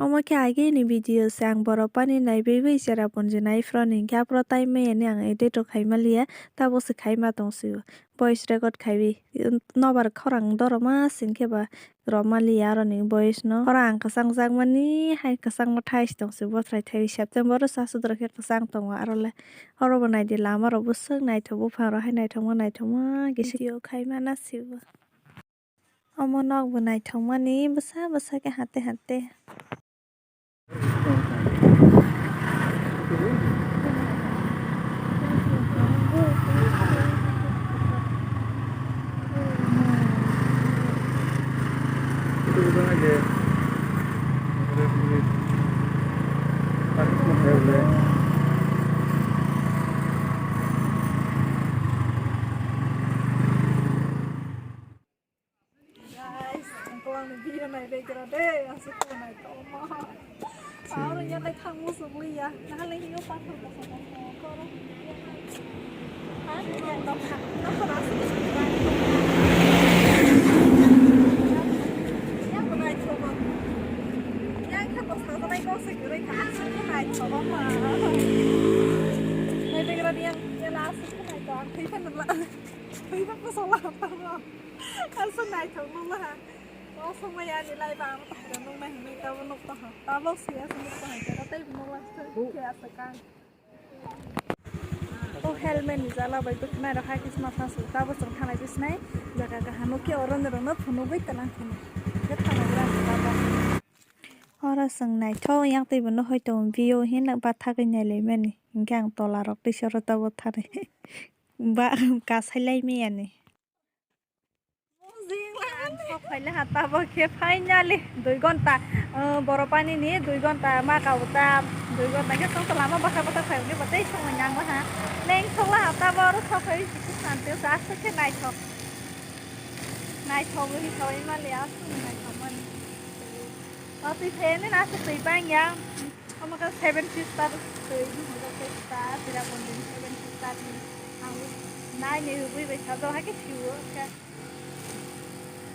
Omo ke age ni video sang borok pani nai bai chera ponje nai froni kya pro tai me ni ang edit to khai malia tabo se khai ma tongsu voice record khai nobar khorang doroma singke ba romalia aro ni voice no khorang kasang jang mani hai kasang ma thais tongsu botrai thai september ro sa sudra ke kasang tongo aro le oro bo nai di lama ro bo sung nai thobo phang ro hai nai thongma gisi video khai ma na sibo omo nok bo nai thongmani basa ke hate Itu bukan aja. Takut boleh. Guys, ang kulang ng video na idegrade, ang suko na ito, mahal. Parang yan ay kang musuli ya. Nakaling yung patol ko sa mga koro. Ano yan, nakarasa ko sa mga. Yan ko na ito ba? Yan ka pa sa may ko siguro ka asin ko na ito ba ma. Naidegrade yan asin ko na ito. Ang tipan na lang. Tipan ko sa lahat pa. Asan na ito mo ha? So maya nilai bang ta nung mai mai ta nuk ta ha ta lo sia sa nuk ta ha ta tai mo la sa ke asa kan o helmet ni jala bai to na ra ha kis ma fa su ta bo song thanai bis nai jaga ga hanu ke oron ro na phono bai ta lang khani ke ta na ra ta ba ora sang nai tho yang te bono hoi to video hin na ba tha ke nai le meni gang tola rok ti soro ta bo tha re ba ka sai lai me ani Phaile hata bo ke finally 2 ঘন্টা boro pani ni 2 ঘন্টা ma ka uta 2 ঘন্টা ke song lama baka khai ni batai song nyang ba ha leng song la hata bo ro so khai ki sante sa sa ke nai thok ni khoi ma le a su nai thok man ti the ni na su ti bang ya ama ka 70 star ti ni ho ka star tira bon 70 star ni ang nai ni hu bi be sa do ha ke chiu ka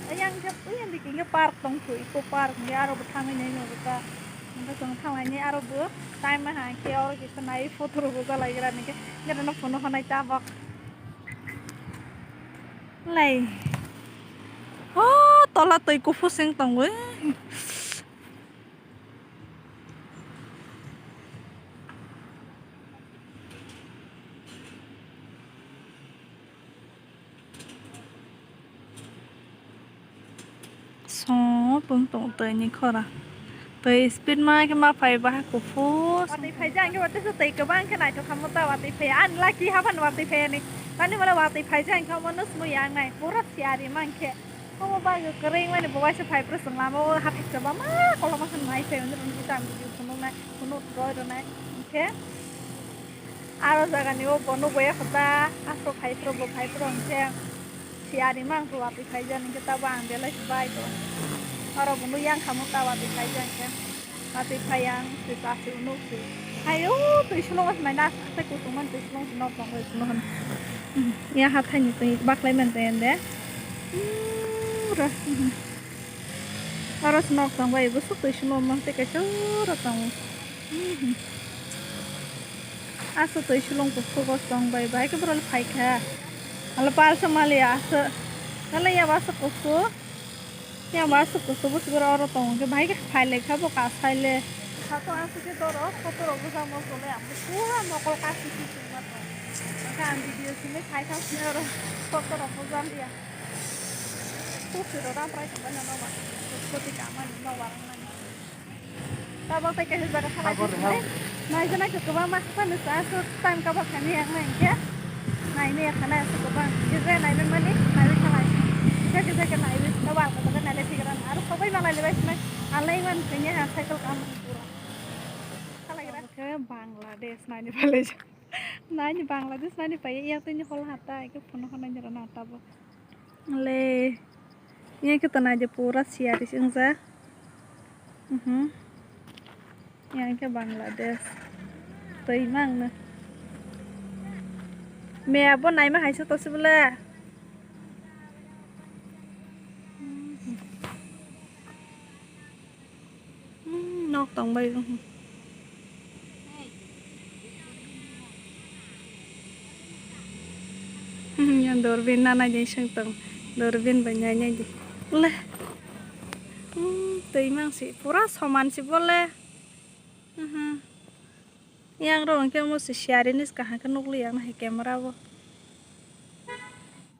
yang yang bikin park tong tu eco park ni aro betang ni no beta nda tong thang ni aro bu time ma ha ke aro ki nai photo ro ga lai ra ni ke ngada no phone ho nai ta bak lai oh tola toi ku fu sing tong we so pung tong toi ni khora toi speed ma ke ma phai ba ku fu wati phai jang ke wati su tai ke bang ke nai to kham ta wati phai an lucky ha ban wati phai ni pani mala wati phai jang kham manus mu yang nai pura siari mang ke ko ba ge kering ma ni bo sa phai pro sang lama ha phai ke ba ma ko la ma san mai phai ni rum ta mi ju sunu nai sunu ro ro nai ke aro jaga ni o bonu boya khata afro phai pro bo phai pro ke siari mang tu wati phai jang ni ke ta bang de la bai to aro bunu yang kamu tahu wati phai jang ke wati phai yang tu ta su nu su ayo tu sunu mas mai na sa ku tu man tu sunu no tong ko sunu han ya ha thai ni tu bak lai man ten de ra aro sunu tong bai bu su tu sunu man te ka chu ra tong asu tu sunu ku ko tong bai bai ke bro phai kha ala pal samale asa kala ya basa ko ya masuk ke subuh segera orang tahu ke baik file ka bo ka file satu asu ke doro foto ro busa mo sole am pura mo ko kasih situ mat kan video sini kai ta sero foto ro busa dia tu sero ram prai ka bana no ma ko ti kaman no warang man ta bo te ke jaga thala di nai jana ke ba ma pa ne sa so time ka ba khani ang nai ke nai ne khana so ko ba ke nai men mani nai khala ke nai wis na wal ka nai le fikiran aru sabai malai le bais mai alai man kenya ha cycle kam pura khala gira ke Bangladesh nai ni pale nai ni Bangladesh nai ni pai ya tu ni hol hata ke phone khana jara na ta bo le ye ke tana je pura siari singsa yang ke Bangladesh toi mang na me abo nai ma haisa to sibula nóc tông bay yang Dorvin nana jadi sang tong Dorvin banyak jadi boleh tuh emang sih pura soman sih boleh yang orang kayak mau share ini sekarang kan nukli yang naik kamera bu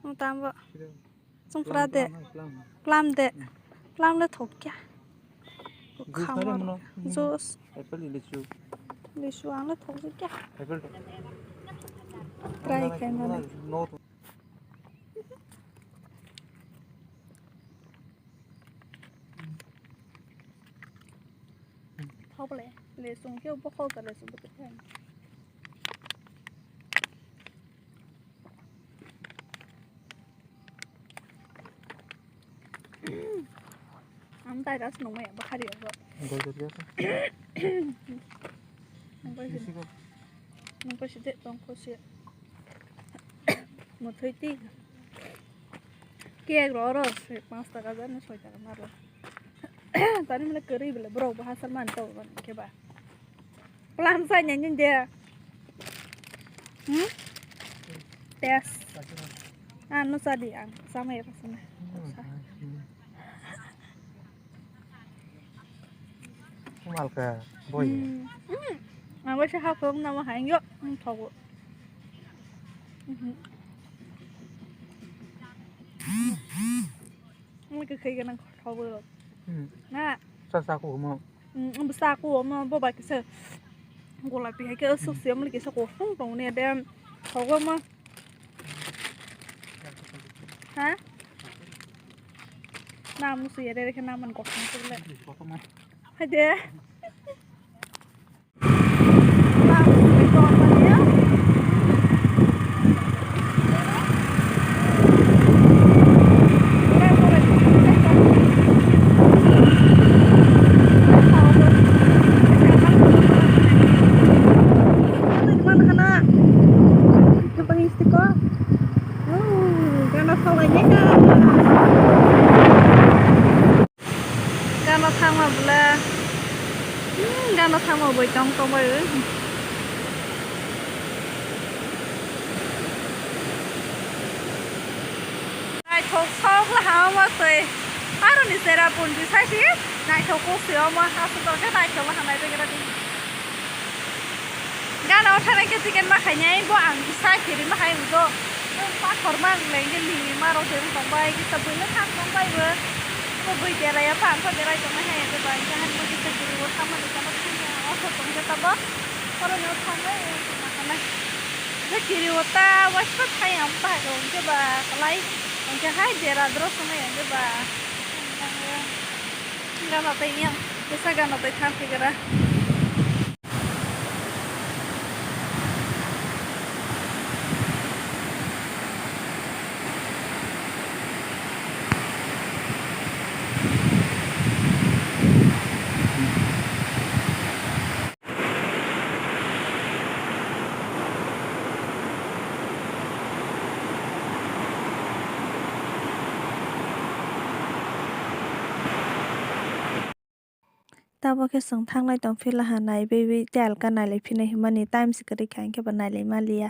mau tambah sempra deh pelan deh thok ya kamera jus lisu ang thok sih ya try kamera thok boleh lesung kêu bốc khô cả lesung bốc khô Ang tay das nung mày bakari ako. Nung pa siya tong ko siya. Mo thoy ti. Kia gro se 5 টাকা জানে 6 টাকা মারলো. Tadi mana keri bela bro bahasa mantau kan ke ba. Pelan saja nyanyi dia. Tes. Anu tadi ang sama ya pasnya. Malka boy. Apa sih hafal nama hang yuk tahu. Ini kayak gimana tahu. Nah, Sasaku mau. Besar aku mau bawa kisah. Gue lagi kayak sosial lagi kisah kosong dong nih ada tahu mah. Hah? Nah, mesti ada kenaman kosong tuh le. Ada. Nah, itu apa dia? Nó tham ở bên trong công ấy này thuộc sâu là hao mà tùy ai rồi đi xe ra bùn thì sai xí này thuộc cô xíu mà hao xuống cái này thuộc là hàng này bây giờ đi gan ở thằng này cái gì cái mà khai nhảy bo ăn thì sai thì mà hay một phát hormone lấy cái gì mà rồi thì không bay cái tập nó tham không bay vừa bây giờ là phản phất đây cho nó hay cái bài cho hắn mới cái gì cũng không mà nó không cũng cho ta bớt có đâu không đấy mà này cái gì ta quá xuất hay không phải rồi cái bà lấy cho hai giờ là drop xong rồi cái bà gan nó tay nhá cái sao gan nó tay tham cái ra ta bao cái sòng thang lại tổng phiên là hà này baby chả cái này lại phiên này mà này time sẽ cái kháng cái bên này lại mà lia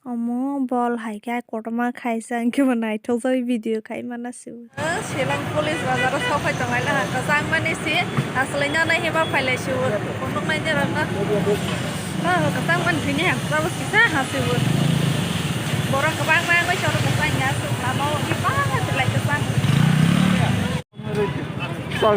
mô ball hay cái quarter mà khai sang cái bên này theo dõi video khai mà nó xíu Silang police bazar sau phải chẳng lại là cái sang bên này xí aslinya này hiba phải lại xíu untuk này như là nó cái sang bên phía này sao bớt kisah hasil borang ke bang bang cho nó cái nhà sự là mau đi bắt lại cái sang Sao